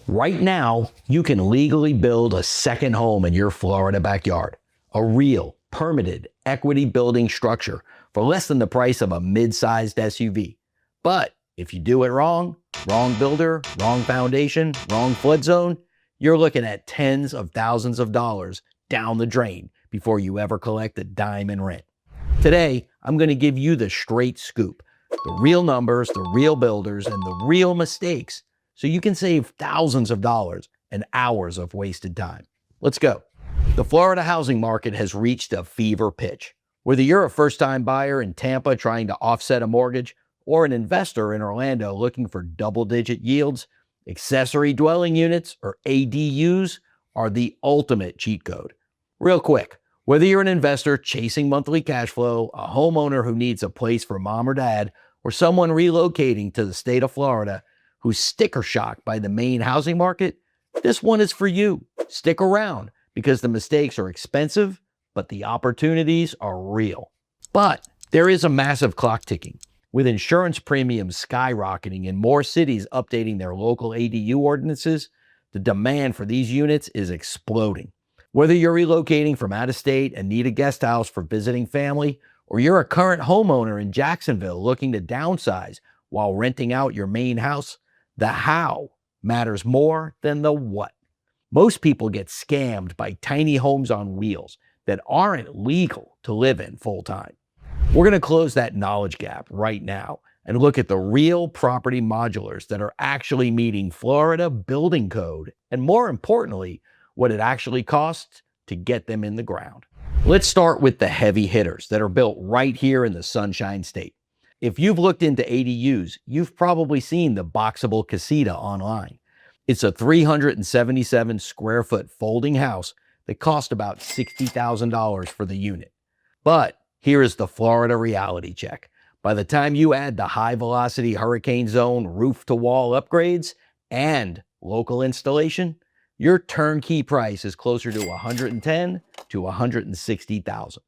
Right now, you can legally build a second home in your Florida backyard. A real, permitted, equity building structure for less than the price of a mid-sized SUV. But if you do it wrong builder, wrong foundation, wrong flood zone, you're looking at tens of thousands of dollars down the drain before you ever collect a dime in rent. Today, I'm going to give you the straight scoop, the real numbers, the real builders, and the real mistakes, so you can save thousands of dollars and hours of wasted time. Let's go. The Florida housing market has reached a fever pitch. Whether you're a first-time buyer in Tampa trying to offset a mortgage, or an investor in Orlando looking for double-digit yields, accessory dwelling units, or ADUs, are the ultimate cheat code. Real quick, whether you're an investor chasing monthly cash flow, a homeowner who needs a place for mom or dad, or someone relocating to the state of Florida who's sticker shocked by the main housing market, this one is for you. Stick around because the mistakes are expensive, but the opportunities are real. But there is a massive clock ticking. With insurance premiums skyrocketing and more cities updating their local ADU ordinances, the demand for these units is exploding. Whether you're relocating from out of state and need a guest house for visiting family, or you're a current homeowner in Jacksonville looking to downsize while renting out your main house, the how matters more than the what. Most people get scammed by tiny homes on wheels that aren't legal to live in full time. We're going to close that knowledge gap right now and look at the real property modulars that are actually meeting Florida building code, and more importantly, what it actually costs to get them in the ground. Let's start with the heavy hitters that are built right here in the Sunshine State. If you've looked into ADUs, you've probably seen the Boxabl Casita online. It's a 377 square foot folding house that cost about $60,000 for the unit. But here is the Florida reality check. By the time you add the high velocity hurricane zone roof to wall upgrades and local installation, your turnkey price is closer to $110,000 to $160,000.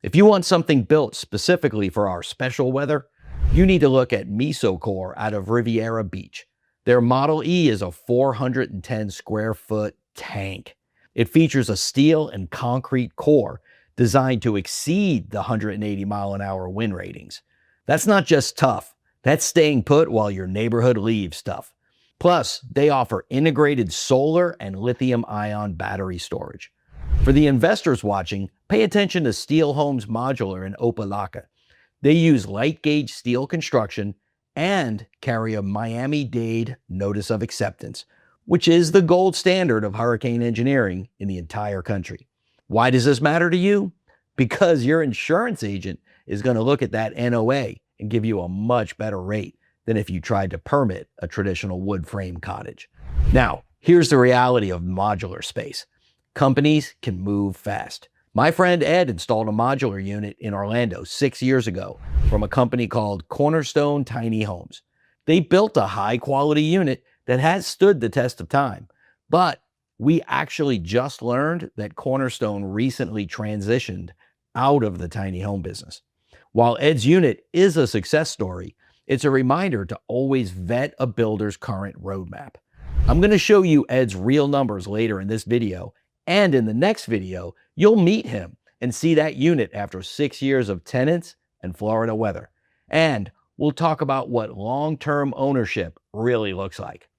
If you want something built specifically for our special weather, you need to look at Miso Core out of Riviera Beach. Their Model E is a 410 square foot tank. It features a steel and concrete core designed to exceed the 180 mile an hour wind ratings. That's not just tough, that's staying put while your neighborhood leaves stuff. Plus, they offer integrated solar and lithium-ion battery storage. For the investors watching, pay attention to Steel Homes Modular in Opelika. They use light gauge steel construction and carry a Miami-Dade Notice of Acceptance, which is the gold standard of hurricane engineering in the entire country. Why does this matter to you? Because your insurance agent is going to look at that NOA and give you a much better rate than if you tried to permit a traditional wood frame cottage. Now, here's the reality of modular space. Companies can move fast. My friend Ed installed a modular unit in Orlando 6 years ago from a company called Cornerstone Tiny Homes. They built a high-quality unit that has stood the test of time, but we actually just learned that Cornerstone recently transitioned out of the tiny home business. While Ed's unit is a success story, it's a reminder to always vet a builder's current roadmap. I'm going to show you Ed's real numbers later in this video, and in the next video, you'll meet him and see that unit after 6 years of tenants and Florida weather. And we'll talk about what long-term ownership really looks like.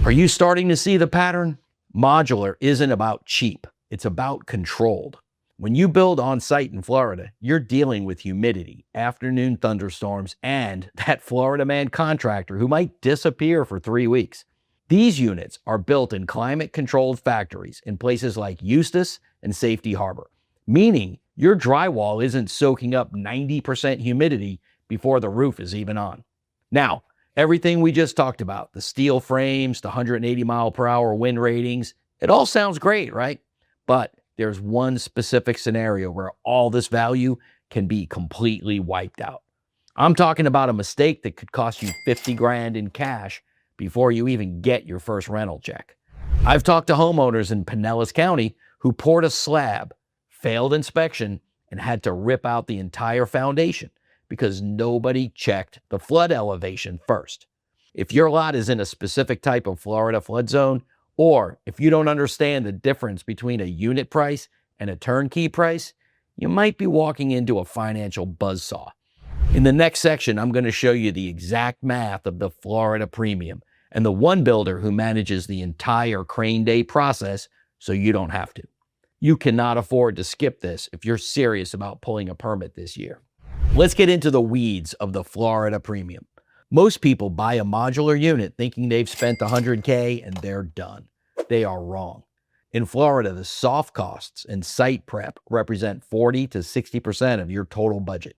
Are you starting to see the pattern? Modular isn't about cheap, it's about controlled. When you build on site in Florida, you're dealing with humidity, afternoon thunderstorms, and that Florida man contractor who might disappear for 3 weeks. These units are built in climate-controlled factories in places like Eustis and Safety Harbor, meaning your drywall isn't soaking up 90% humidity before the roof is even on. Now, everything we just talked about, the steel frames, the 180 mile per hour wind ratings, it all sounds great, right? But there's one specific scenario where all this value can be completely wiped out. I'm talking about a mistake that could cost you 50 grand in cash before you even get your first rental check. I've talked to homeowners in Pinellas County who poured a slab, failed inspection, and had to rip out the entire foundation because nobody checked the flood elevation first. If your lot is in a specific type of Florida flood zone, Or if you don't understand the difference between a unit price and a turnkey price, you might be walking into a financial buzzsaw. In the next section, I'm going to show you the exact math of the Florida premium and the one builder who manages the entire crane day process so you don't have to. You cannot afford to skip this if you're serious about pulling a permit this year. Let's get into the weeds of the Florida premium. Most people buy a modular unit thinking they've spent $100K and they're done. They are wrong. In Florida, the soft costs and site prep represent 40 to 60% of your total budget.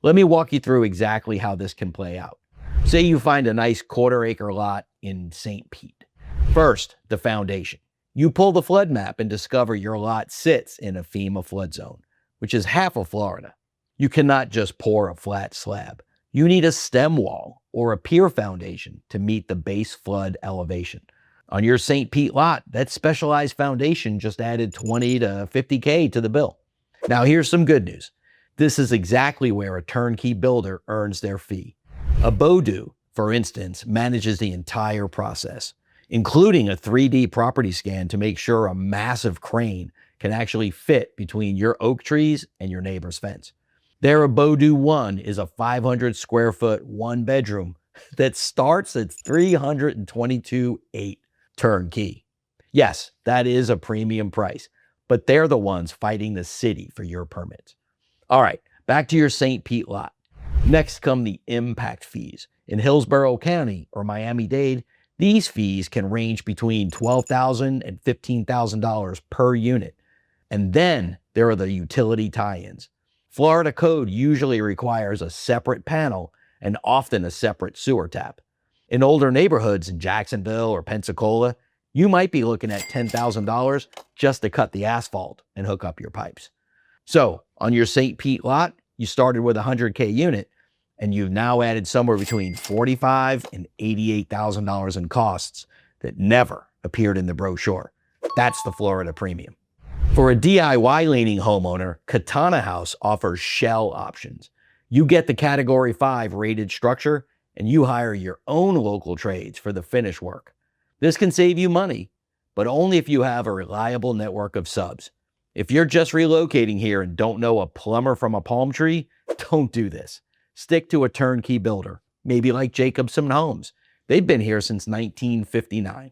Let me walk you through exactly how this can play out. Say you find a nice quarter-acre lot in St. Pete. First, the foundation. You pull the flood map and discover your lot sits in a FEMA flood zone, which is half of Florida. You cannot just pour a flat slab. You need a stem wall or a pier foundation to meet the base flood elevation. On your St. Pete lot, that specialized foundation just added 20 to 50K to the bill. Now here's some good news. This is exactly where a turnkey builder earns their fee. Abodu, for instance, manages the entire process, including a 3D property scan to make sure a massive crane can actually fit between your oak trees and your neighbor's fence. Their Abodu 1 is a 500 square foot, one bedroom that starts at $322,800 turnkey. Yes, that is a premium price, but they're the ones fighting the city for your permits. All right, back to your St. Pete lot. Next come the impact fees. In Hillsborough County or Miami-Dade, these fees can range between $12,000 and $15,000 per unit. And then there are the utility tie-ins. Florida code usually requires a separate panel and often a separate sewer tap. In older neighborhoods in Jacksonville or Pensacola, you might be looking at $10,000 just to cut the asphalt and hook up your pipes. So on your St. Pete lot, you started with a $100K unit, and you've now added somewhere between $45,000 and $88,000 in costs that never appeared in the brochure. That's the Florida premium. For a DIY-leaning homeowner, Katana House offers shell options. You get the Category 5 rated structure, and you hire your own local trades for the finish work. This can save you money, but only if you have a reliable network of subs. If you're just relocating here and don't know a plumber from a palm tree, don't do this. Stick to a turnkey builder, maybe like Jacobson Homes. They've been here since 1959.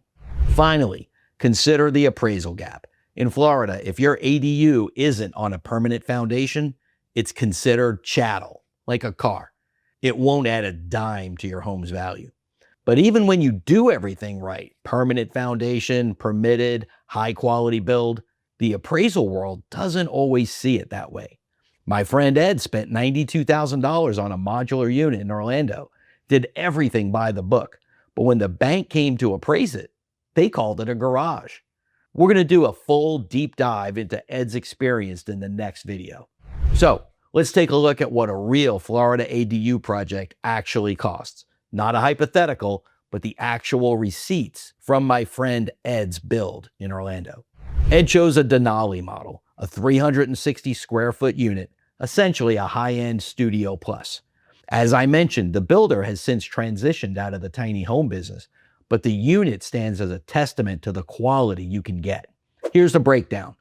Finally, consider the appraisal gap. In Florida, if your ADU isn't on a permanent foundation, it's considered chattel, like a car. It won't add a dime to your home's value. But even when you do everything right, permanent foundation, permitted, high quality build, the appraisal world doesn't always see it that way. My friend Ed spent $92,000 on a modular unit in Orlando, did everything by the book. But when the bank came to appraise it, they called it a garage. We're going to do a full deep dive into Ed's experience in the next video. So let's take a look at what a real Florida ADU project actually costs. Not a hypothetical, but the actual receipts from my friend Ed's build in Orlando. Ed chose a Denali model, a 360 square foot unit, essentially a high-end Studio Plus. As I mentioned, the builder has since transitioned out of the tiny home business, but the unit stands as a testament to the quality you can get. Here's the breakdown.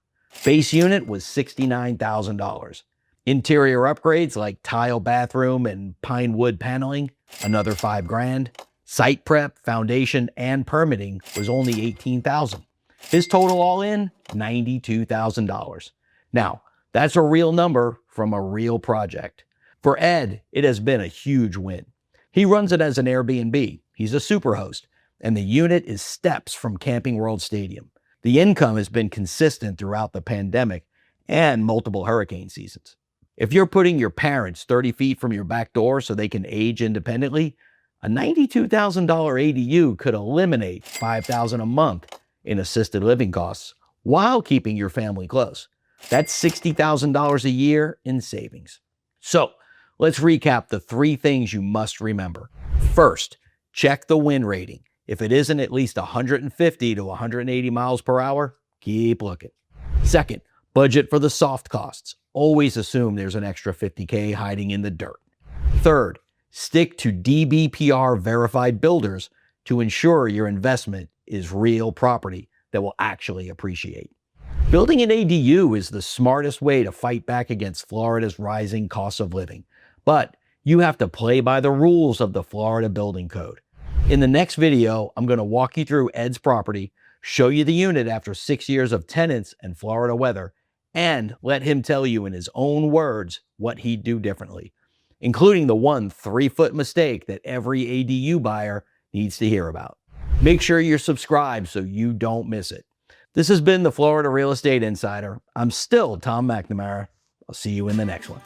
Base unit was $69,000. Interior upgrades like tile bathroom and pine wood paneling, another $5,000. Site prep, foundation, and permitting was only $18,000. His total all in, $92,000. Now, that's a real number from a real project. For Ed, it has been a huge win. He runs it as an Airbnb. He's a superhost, and the unit is steps from Camping World Stadium. The income has been consistent throughout the pandemic and multiple hurricane seasons. If you're putting your parents 30 feet from your back door so they can age independently, a $92,000 ADU could eliminate $5,000 a month in assisted living costs while keeping your family close. That's $60,000 a year in savings. So let's recap the 3 things you must remember. First, check the wind rating. If it isn't at least 150 to 180 miles per hour, keep looking. Second, budget for the soft costs. Always assume there's an extra $50K hiding in the dirt. Third, stick to DBPR verified builders to ensure your investment is real property, that will actually appreciate. Building an ADU is the smartest way to fight back against Florida's rising cost of living, but you have to play by the rules of the Florida Building Code. In the next video, I'm going to walk you through Ed's property, show you the unit after 6 years of tenants and Florida weather, and let him tell you in his own words what he'd do differently, including the one 3-foot mistake that every ADU buyer needs to hear about. Make sure you're subscribed so you don't miss it. This has been the Florida Real Estate Insider. I'm still Tom McNamara. I'll see you in the next one.